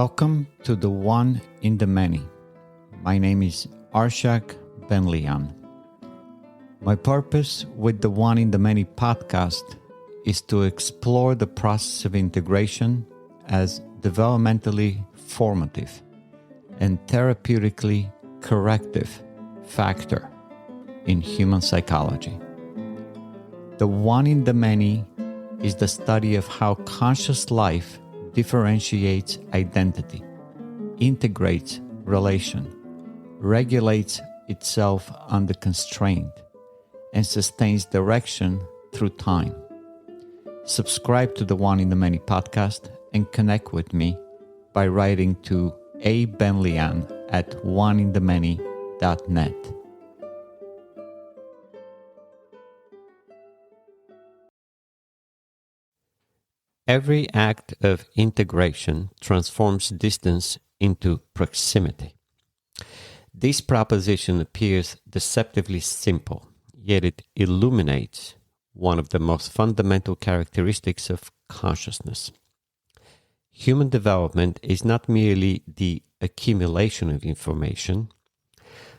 Welcome to the One in the Many. My name is Arshak Benlian. My purpose with the One in the Many podcast is to explore the process of integration as developmentally formative and therapeutically corrective factor in human psychology. The One in the Many is the study of how conscious life differentiates identity, integrates relation, regulates itself under constraint, and sustains direction through time. Subscribe to the One in the Many podcast and connect with me by writing to abenlian@oneinthemany.net. Every act of integration transforms distance into proximity. This proposition appears deceptively simple, yet it illuminates one of the most fundamental characteristics of consciousness. Human development is not merely the accumulation of information,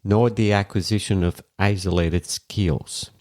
nor the acquisition of isolated skills.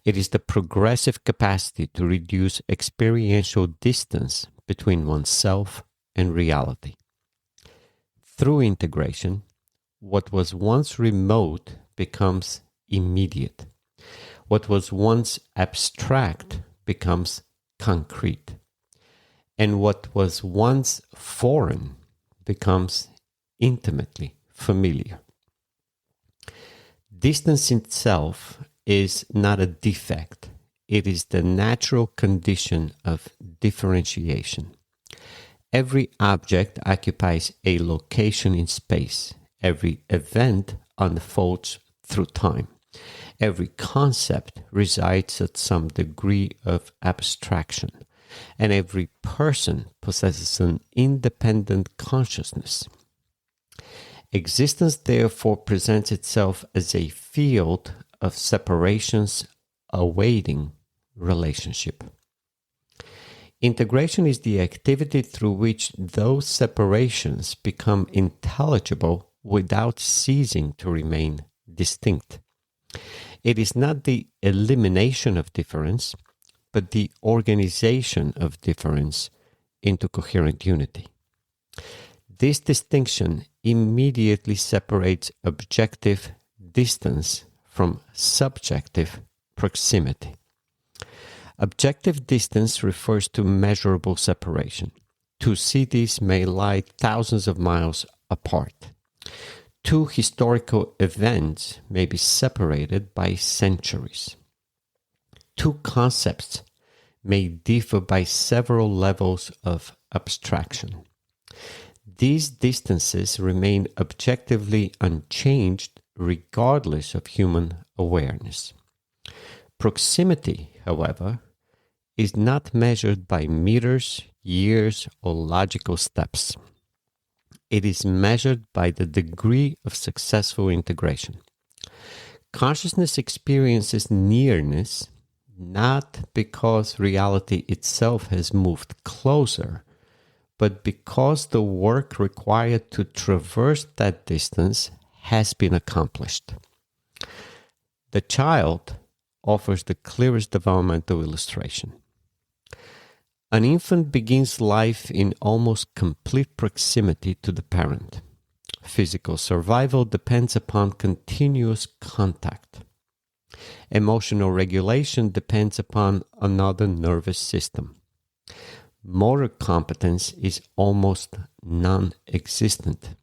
It is the progressive capacity to reduce experiential distance between oneself and reality. Through integration, what was once remote becomes immediate. What was once abstract becomes concrete. And what was once foreign becomes intimately familiar. Distance itself is not a defect. It is the natural condition of differentiation. Every object occupies a location in space. Every event unfolds through time. Every concept resides at some degree of abstraction. And every person possesses an independent consciousness. Existence therefore presents itself as a field of separations awaiting relationship. Integration is the activity through which those separations become intelligible without ceasing to remain distinct. It is not the elimination of difference, but the organization of difference into coherent unity. This distinction immediately separates objective distance from subjective proximity. Objective distance refers to measurable separation. Two cities may lie thousands of miles apart. Two historical events may be separated by centuries. Two concepts may differ by several levels of abstraction. These distances remain objectively unchanged regardless of human awareness. Proximity, however, is not measured by meters, years, or logical steps. It is measured by the degree of successful integration. Consciousness experiences nearness not because reality itself has moved closer, but because the work required to traverse that distance has been accomplished. The child offers the clearest developmental illustration. An infant begins life in almost complete proximity to the parent. Physical survival depends upon continuous contact. Emotional regulation depends upon another nervous system. Motor competence is almost non-existent.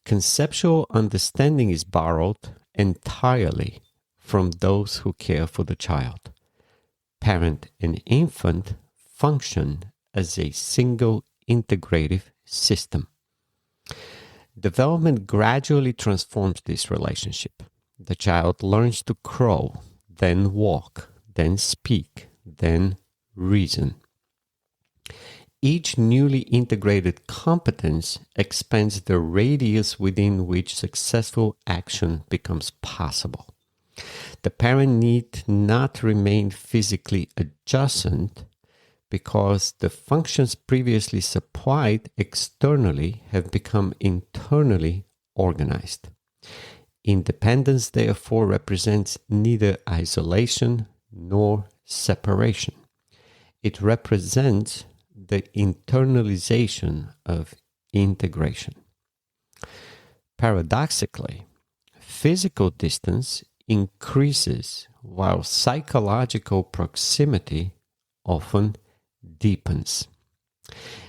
Conceptual understanding is borrowed entirely from those who care for the child. Parent and infant function as a single integrative system. Development gradually transforms this relationship. The child learns to crawl, then walk, then speak, then reason. Each newly integrated competence expands the radius within which successful action becomes possible. The parent need not remain physically adjacent, because the functions previously supplied externally have become internally organized. Independence, therefore, represents neither isolation nor separation. It represents the internalization of integration. Paradoxically, physical distance increases while psychological proximity often deepens.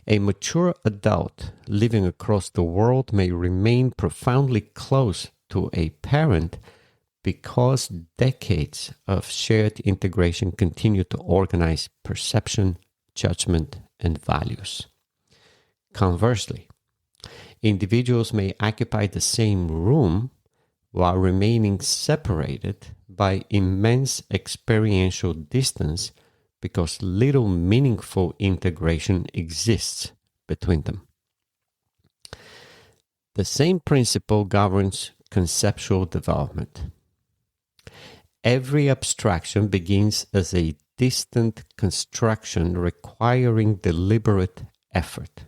A mature adult living across the world may remain profoundly close to a parent because decades of shared integration continue to organize perception, judgment, and values. Conversely, individuals may occupy the same room while remaining separated by immense experiential distance because little meaningful integration exists between them. The same principle governs conceptual development. Every abstraction begins as a distant construction requiring deliberate effort.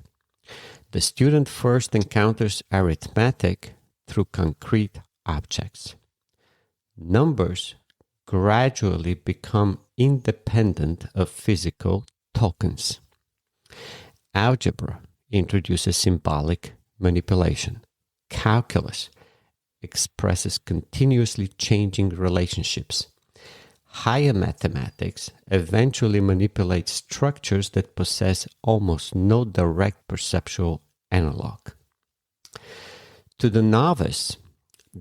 The student first encounters arithmetic through concrete objects. Numbers gradually become independent of physical tokens. Algebra introduces symbolic manipulation. Calculus expresses continuously changing relationships. Higher mathematics eventually manipulates structures that possess almost no direct perceptual analog. To the novice,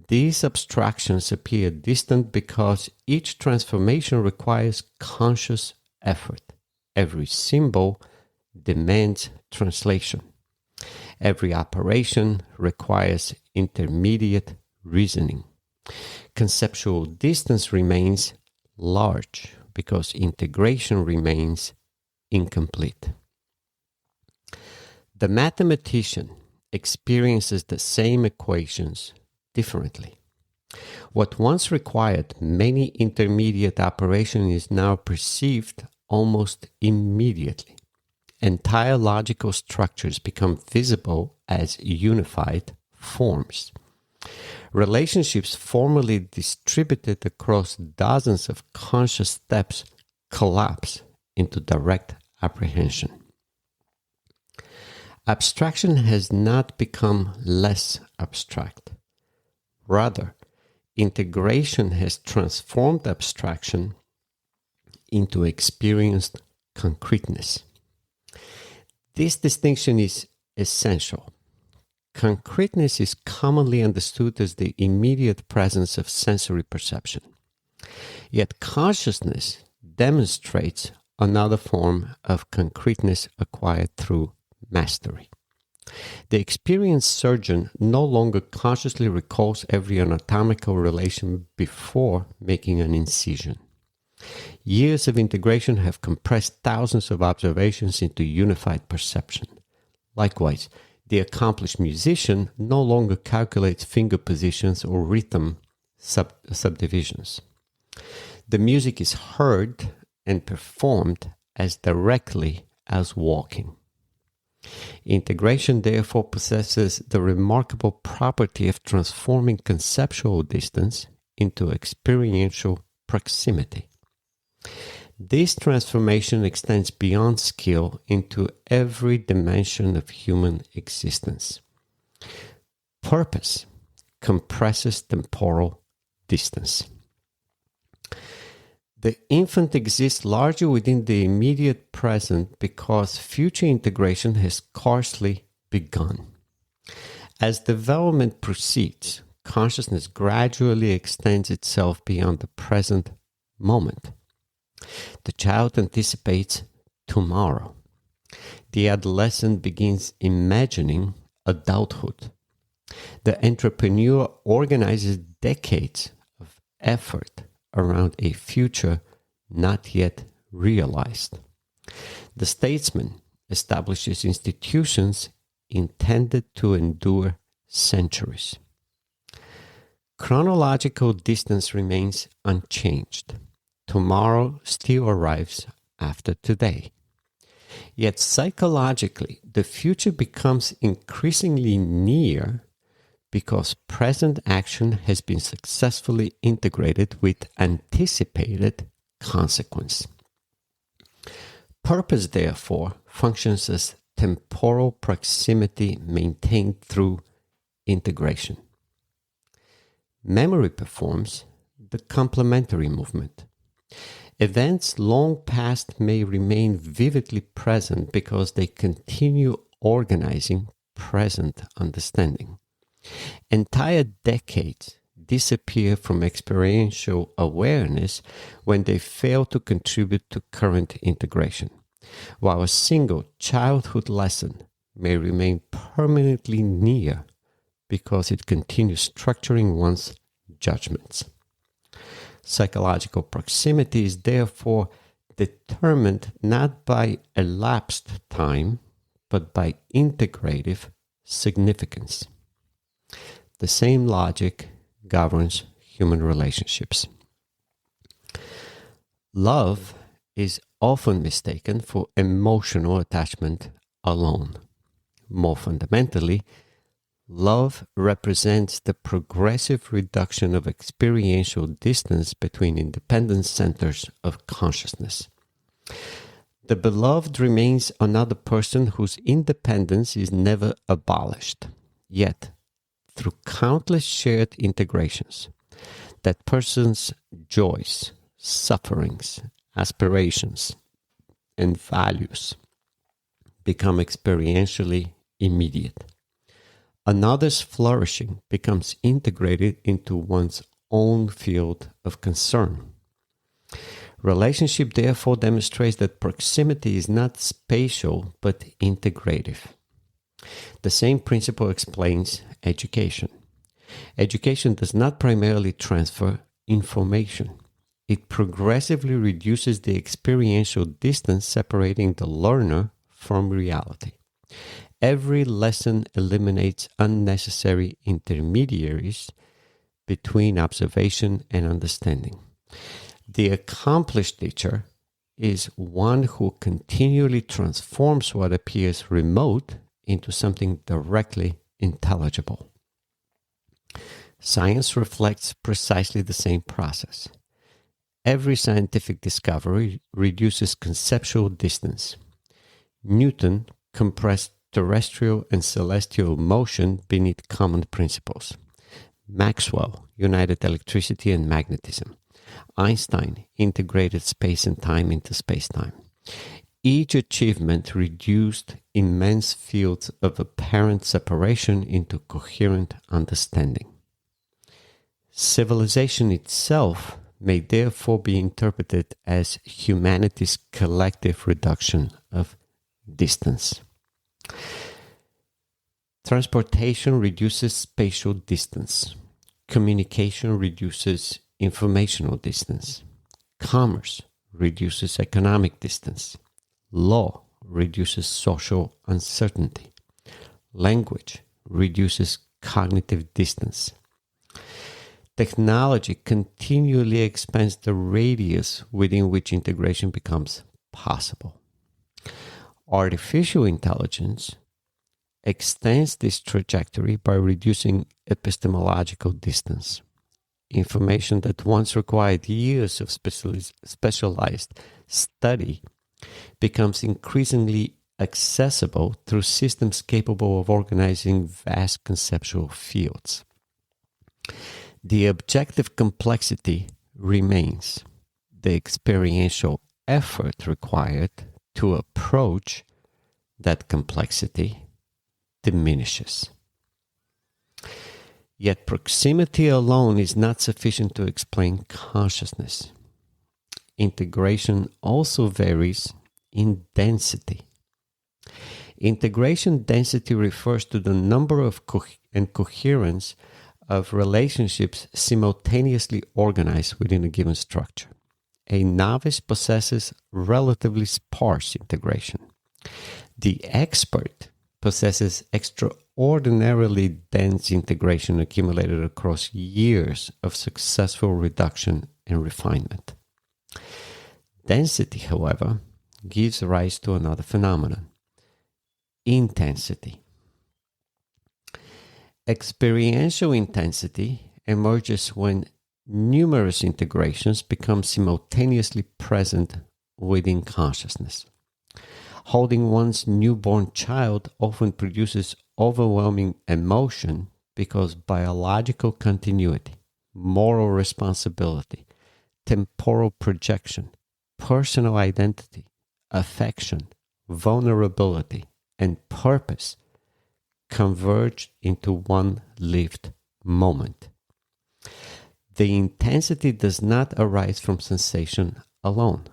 these abstractions appear distant because each transformation requires conscious effort. Every symbol demands translation. Every operation requires intermediate reasoning. Conceptual distance remains large because integration remains incomplete. The mathematician experiences the same equations differently. What once required many intermediate operations is now perceived almost immediately. Entire logical structures become visible as unified forms. Relationships formerly distributed across dozens of conscious steps collapse into direct apprehension. Abstraction has not become less abstract. Rather, integration has transformed abstraction into experienced concreteness. This distinction is essential. Concreteness is commonly understood as the immediate presence of sensory perception. Yet consciousness demonstrates another form of concreteness acquired through mastery. The experienced surgeon no longer consciously recalls every anatomical relation before making an incision. Years of integration have compressed thousands of observations into unified perception. Likewise, the accomplished musician no longer calculates finger positions or rhythm subdivisions. The music is heard and performed as directly as walking. Integration therefore possesses the remarkable property of transforming conceptual distance into experiential proximity. This transformation extends beyond skill into every dimension of human existence. Purpose compresses temporal distance. The infant exists largely within the immediate present because future integration has scarcely begun. As development proceeds, consciousness gradually extends itself beyond the present moment. The child anticipates tomorrow. The adolescent begins imagining adulthood. The entrepreneur organizes decades of effort around a future not yet realized. The statesman establishes institutions intended to endure centuries. Chronological distance remains unchanged. Tomorrow still arrives after today. Yet psychologically, the future becomes increasingly near because present action has been successfully integrated with anticipated consequence. Purpose, therefore, functions as temporal proximity maintained through integration. Memory performs the complementary movement. Events long past may remain vividly present because they continue organizing present understanding. Entire decades disappear from experiential awareness when they fail to contribute to current integration, while a single childhood lesson may remain permanently near because it continues structuring one's judgments. Psychological proximity is therefore determined not by elapsed time, but by integrative significance. The same logic governs human relationships. Love is often mistaken for emotional attachment alone. More fundamentally, love represents the progressive reduction of experiential distance between independent centers of consciousness. The beloved remains another person whose independence is never abolished. Yet, through countless shared integrations, that person's joys, sufferings, aspirations, and values become experientially immediate. Another's flourishing becomes integrated into one's own field of concern. Relationship therefore demonstrates that proximity is not spatial but integrative. The same principle explains education. Education does not primarily transfer information. It progressively reduces the experiential distance separating the learner from reality. Every lesson eliminates unnecessary intermediaries between observation and understanding. The accomplished teacher is one who continually transforms what appears remote into something directly intelligible. Science reflects precisely the same process. Every scientific discovery reduces conceptual distance. Newton compressed terrestrial and celestial motion beneath common principles. Maxwell united electricity and magnetism. Einstein integrated space and time into space-time. Each achievement reduced immense fields of apparent separation into coherent understanding. Civilization itself may therefore be interpreted as humanity's collective reduction of distance. Transportation reduces spatial distance. Communication reduces informational distance. Commerce reduces economic distance. Law reduces social uncertainty. Language reduces cognitive distance. Technology continually expands the radius within which integration becomes possible. Artificial intelligence extends this trajectory by reducing epistemological distance. Information that once required years of specialized study becomes increasingly accessible through systems capable of organizing vast conceptual fields. The objective complexity remains. The experiential effort required to approach that complexity diminishes. Yet proximity alone is not sufficient to explain consciousness. Integration also varies in density. Integration density refers to the number of and coherence of relationships simultaneously organized within a given structure. A novice possesses relatively sparse integration. The expert possesses extraordinarily dense integration accumulated across years of successful reduction and refinement. Density, however, gives rise to another phenomenon: intensity. Experiential intensity emerges when numerous integrations become simultaneously present within consciousness. Holding one's newborn child often produces overwhelming emotion because biological continuity, moral responsibility, temporal projection, personal identity, affection, vulnerability, and purpose converge into one lived moment. The intensity does not arise from sensation alone.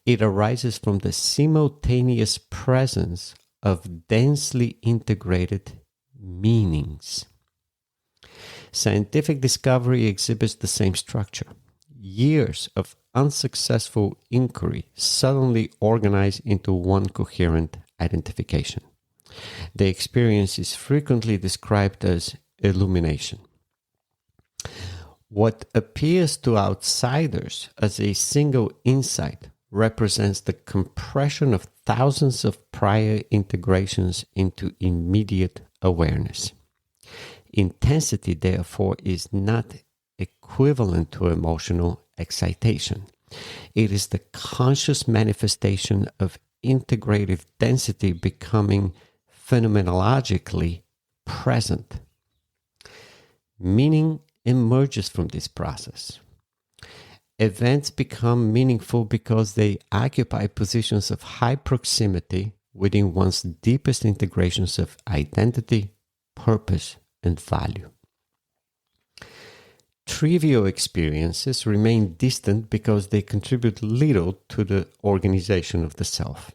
It arises from the simultaneous presence of densely integrated meanings. Scientific discovery exhibits the same structure. Years of unsuccessful inquiry suddenly organize into one coherent identification. The experience is frequently described as illumination. What appears to outsiders as a single insight represents the compression of thousands of prior integrations into immediate awareness. Intensity, therefore, is not equivalent to emotional excitation. It is the conscious manifestation of integrative density becoming phenomenologically present. Meaning emerges from this process. Events become meaningful because they occupy positions of high proximity within one's deepest integrations of identity, purpose, and value. Trivial experiences remain distant because they contribute little to the organization of the self.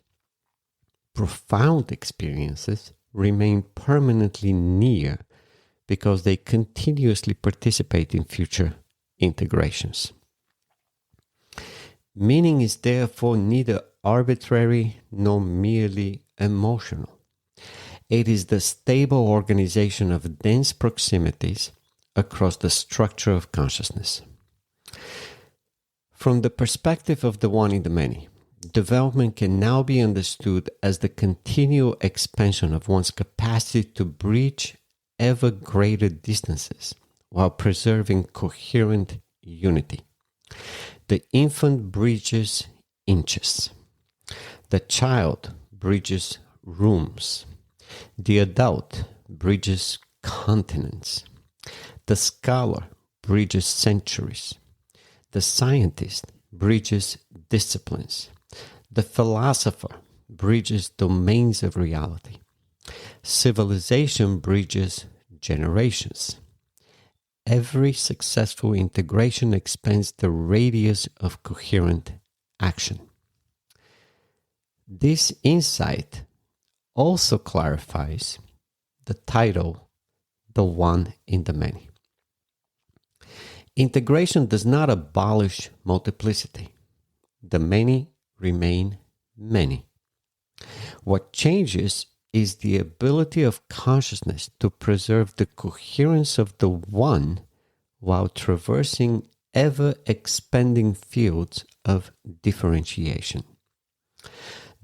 Profound experiences remain permanently near because they continuously participate in future integrations. Meaning is therefore neither arbitrary nor merely emotional. It is the stable organization of dense proximities across the structure of consciousness. From the perspective of the one in the many, development can now be understood as the continual expansion of one's capacity to bridge ever greater distances while preserving coherent unity. The infant bridges inches. The child bridges rooms. The adult bridges continents. The scholar bridges centuries. The scientist bridges disciplines. The philosopher bridges domains of reality. Civilization bridges generations. Every successful integration expands the radius of coherent action. This insight also clarifies the title, The One in the Many. Integration does not abolish multiplicity. The many remain many. What changes is the ability of consciousness to preserve the coherence of the one while traversing ever-expanding fields of differentiation.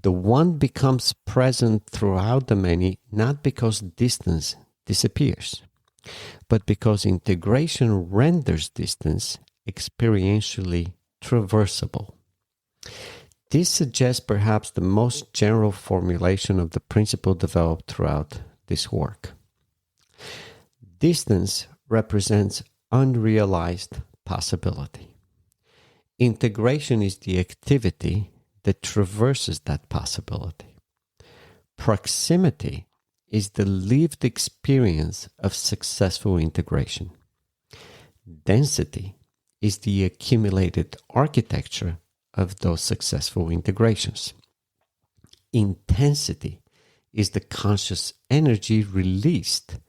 The one becomes present throughout the many not because distance disappears, but because integration renders distance experientially traversable. This suggests perhaps the most general formulation of the principle developed throughout this work. Distance represents unrealized possibility. Integration is the activity that traverses that possibility. Proximity is the lived experience of successful integration. Density is the accumulated architecture of those successful integrations. Intensity is the conscious energy released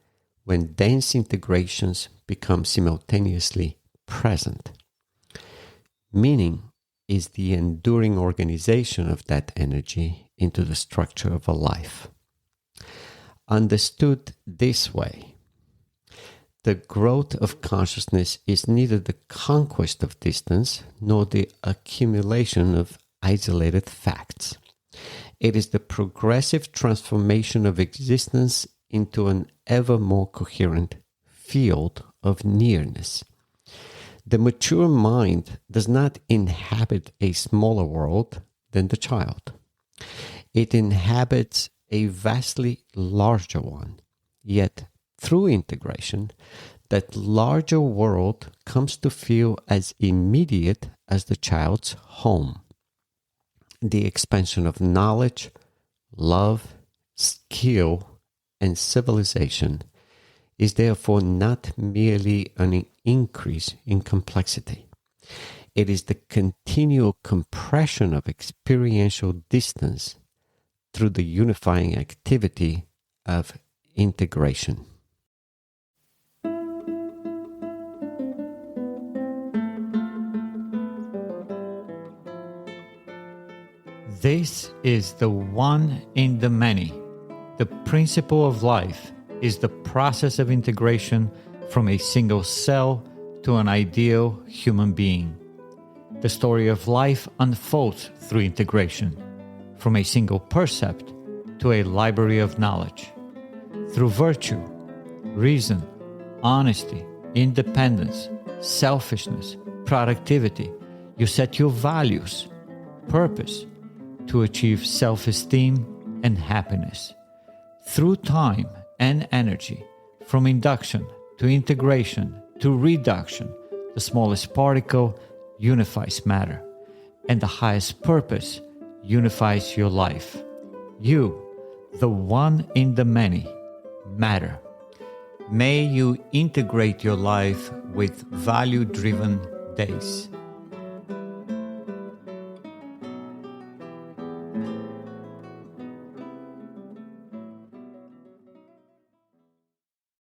when dense integrations become simultaneously present. Meaning is the enduring organization of that energy into the structure of a life. Understood this way, the growth of consciousness is neither the conquest of distance nor the accumulation of isolated facts. It is the progressive transformation of existence into an ever more coherent field of nearness. The mature mind does not inhabit a smaller world than the child. It inhabits a vastly larger one. Yet, through integration, that larger world comes to feel as immediate as the child's home. The expansion of knowledge, love, skill, and civilization is therefore not merely an increase in complexity. It is the continual compression of experiential distance through the unifying activity of integration. This is the one in the many. The principle of life is the process of integration from a single cell to an ideal human being. The story of life unfolds through integration, from a single percept to a library of knowledge. Through virtue, reason, honesty, independence, selfishness, productivity, you set your values, purpose, to achieve self-esteem and happiness. Through time and energy, from induction to integration to reduction, the smallest particle unifies matter, and the highest purpose unifies your life. You, the one in the many, matter. May you integrate your life with value-driven days.